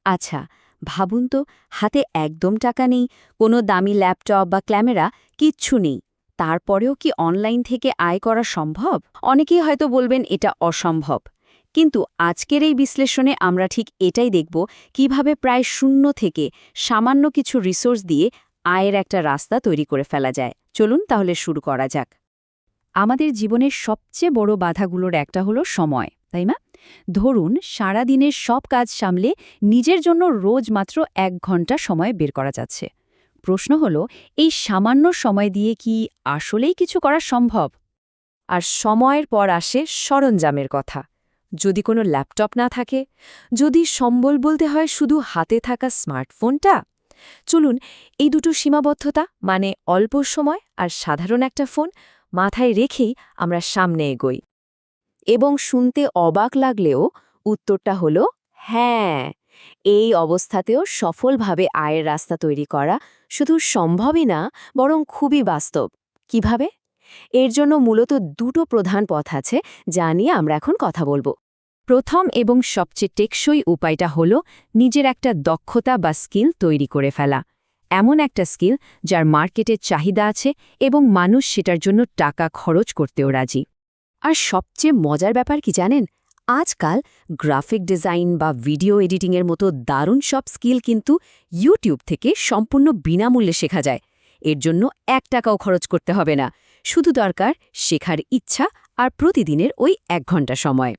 আচ্ছা, ভাবুন তো, হাতে একদম টাকা নেই, কোনো দামি ল্যাপটপ বা ক্যামেরা কিচ্ছু নেই। তারপরেও কি অনলাইন থেকে আয় করা সম্ভব? অনেকেই হয়তো বলবেন এটা অসম্ভব। কিন্তু আজকের এই বিশ্লেষণে আমরা ঠিক এটাই দেখব, কিভাবে প্রায় শূন্য থেকে সামান্য কিছু রিসোর্স দিয়ে আয়ের একটা রাস্তা তৈরি করে ফেলা যায়। চলুন তাহলে শুরু করা যাক। আমাদের জীবনের সবচেয়ে বড় বাধাগুলোর একটা হলো সময়, তাই না? ধরুন সারা দিনের সব কাজ সামলে নিজের জন্য রোজ মাত্র 1 ঘন্টা সময় বের করা যাচ্ছে। প্রশ্ন হলো, এই সামান্য সময় দিয়ে কি আসলেই কিছু করা সম্ভব? আর সময়ের পর আসে সরঞ্জামের কথা। যদি কোনো ল্যাপটপ না থাকে, যদি সম্বল বলতে হয় শুধু হাতে থাকা স্মার্টফোনটা। চলুন এই দুটো সীমাবদ্ধতা, মানে অল্প সময় আর সাধারণ একটা ফোন, মাথায় রেখেই আমরা সামনে এগোই। এবং শুনতে অবাক লাগলেও উত্তরটা হলো হ্যাঁ, এই অবস্থাতেও সফলভাবে আয়ের রাস্তা তৈরি করা শুধু সম্ভবই না, বরং খুবই বাস্তব। কিভাবে? এর জন্য মূলত দুটো প্রধান পথ আছে, যা নিয়ে আমরা এখন কথা বলবো। প্রথম এবং সবচেয়ে টেকসই উপায়টা হলো নিজের একটা দক্ষতা বা স্কিল তৈরি করে ফেলা। এমন একটা স্কিল যার মার্কেটের চাহিদা আছে এবং মানুষ সেটার জন্য টাকা খরচ করতেও রাজি। আর সবচেয়ে মজার ব্যাপার কি জানেন? আজকাল গ্রাফিক ডিজাইন বা ভিডিও এডিটিংয়ের মতো দারুণ সব স্কিল কিন্তু ইউটিউব থেকে সম্পূর্ণ বিনামূল্যে শেখা যায়। এর জন্য 1 টাকাও খরচ করতে হবে না, শুধু দরকার শেখার ইচ্ছা আর প্রতিদিনের ওই 1 ঘন্টা সময়।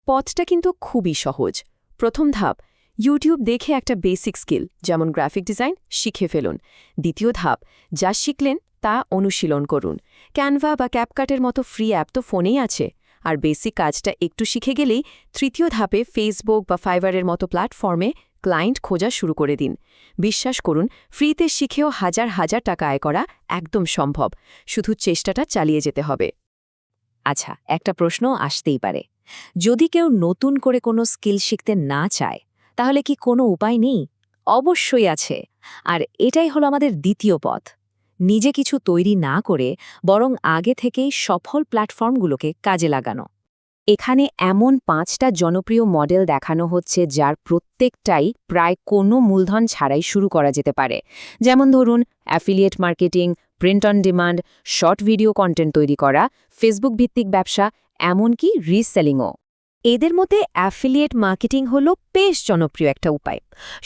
পথটা কিন্তু খুবই সহজ। প্রথম ধাপ, ইউটিউব দেখে একটা বেসিক স্কিল যেমন গ্রাফিক ডিজাইন শিখে ফেলুন। দ্বিতীয় ধাপ, যা শিখলেন তা অনুশীলন করুন। ক্যানভা বা ক্যাপকাটের মতো ফ্রি অ্যাপ তো ফোনেই আছে। আর বেসিক কাজটা একটু শিখে গেলেই তৃতীয় ধাপে ফেসবুক বা ফাইবারের মতো প্ল্যাটফর্মে ক্লায়েন্ট খোঁজা শুরু করে দিন। বিশ্বাস করুন, ফ্রিতে শিখেও হাজার হাজার টাকা আয় করা একদম সম্ভব। শুধু চেষ্টাটা চালিয়ে যেতে হবে। আচ্ছা, একটা প্রশ্ন আসতেই পারে, যদি কেউ নতুন করে কোনো স্কিল শিখতে না চায়, তাহলে কি কোনো উপায় নেই? অবশ্যই আছে। আর এটাই হলো আমাদের দ্বিতীয় পথ। নিজে কিছু তৈরি না করে বরং আগে থেকেই সফল প্ল্যাটফর্মগুলোকে কাজে লাগানো। এখানে এমন 5টা জনপ্রিয় মডেল দেখানো হচ্ছে, যার প্রত্যেকটাই প্রায় কোনো মূলধন ছাড়াই শুরু করা যেতে পারে। যেমন ধরুন, affiliate marketing, print on demand, short video content তৈরি করা, ফেসবুক ভিত্তিক ব্যবসা, এমনকি রিসেলিংও। এদের মধ্যে অ্যাফিলিয়েট মার্কেটিং হলো বেশ জনপ্রিয় একটা উপায়।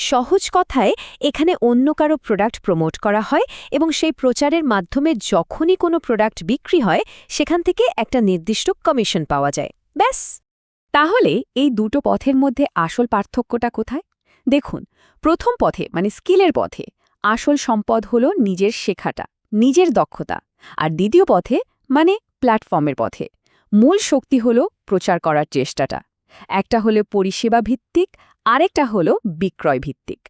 সহজ কথায়, এখানে অন্য কারো প্রোডাক্ট প্রমোট করা হয় এবং সেই প্রচারের মাধ্যমে যখনই কোনো প্রোডাক্ট বিক্রি হয়, সেখান থেকে একটা নির্দিষ্ট কমিশন পাওয়া যায়। ব্যাস। তাহলে এই দুটো পথের মধ্যে আসল পার্থক্যটা কোথায়? দেখুন, প্রথম পথে মানে স্কিলের পথে আসল সম্পদ হলো নিজের শেখাটা, নিজের দক্ষতা। আর দ্বিতীয় পথে মানে প্ল্যাটফর্মের পথে মূল শক্তি হলো প্রচার করার চেষ্টাটা। একটা হলো পরিষেবা ভিত্তিক, আরেকটা হলো বিক্রয় ভিত্তিক।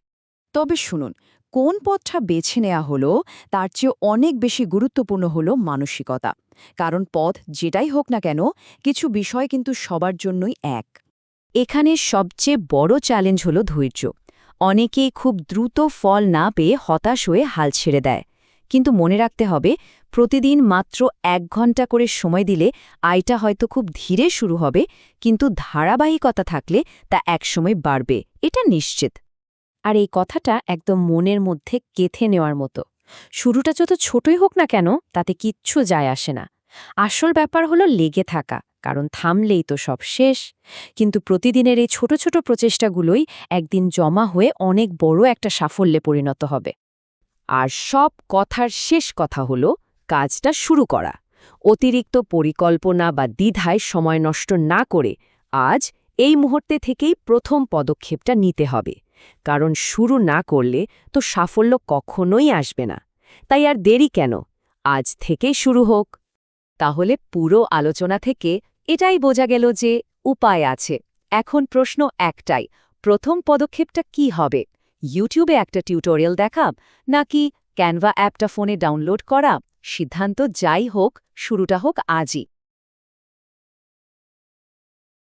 তবে শুনুন, কোন পথটা বেছে নেওয়া হলো তার চেয়ে অনেক বেশি গুরুত্বপূর্ণ হলো মানসিকতা। কারণ পথ যেটাই হোক না কেন, কিছু বিষয় কিন্তু সবার জন্যই এক। এখানে সবচেয়ে বড় চ্যালেঞ্জ হলো ধৈর্য। অনেকেই খুব দ্রুত ফল না পেয়ে হতাশ হয়ে হাল ছেড়ে দেয়। কিন্তু মনে রাখতে হবে, প্রতিদিন মাত্র 1 ঘন্টা করে সময় দিলে আয়টা হয়তো খুব ধীরে শুরু হবে, কিন্তু ধারাবাহিকতা থাকলে তা একসময় বাড়বে, এটা নিশ্চিত। আর এই কথাটা একদম মনের মধ্যে গেঁথে নেওয়ার মতো। শুরুটা যত ছোটই হোক না কেন, তাতে কিচ্ছু যায় আসে না। আসল ব্যাপার হলো লেগে থাকা, কারণ থামলেই তো সব শেষ। কিন্তু প্রতিদিনের এই ছোট ছোট প্রচেষ্টাগুলোই একদিন জমা হয়ে অনেক বড় একটা সাফল্যে পরিণত হবে। আর সব কথার শেষ কথা হলো কাজটা শুরু করা। অতিরিক্ত পরিকল্পনা বা দ্বিধায় সময় নষ্ট না করে আজ এই মুহূর্তে থেকেই প্রথম পদক্ষেপটা নিতে হবে। কারণ শুরু না করলে তো সাফল্য কখনোই আসবে না। তাই আর দেরি কেন, আজ থেকেই শুরু হোক। তাহলে পুরো আলোচনা থেকে এটাই বোঝা গেল যে উপায় আছে। এখন প্রশ্ন একটাই, প্রথম পদক্ষেপটা কি হবে? ইউটিউবে একটা টিউটোরিয়াল দেখা, নাকি ক্যানভা অ্যাপটা ফোনে ডাউনলোড করা? সিদ্ধান্ত যাই হোক, শুরুটা হোক আজই।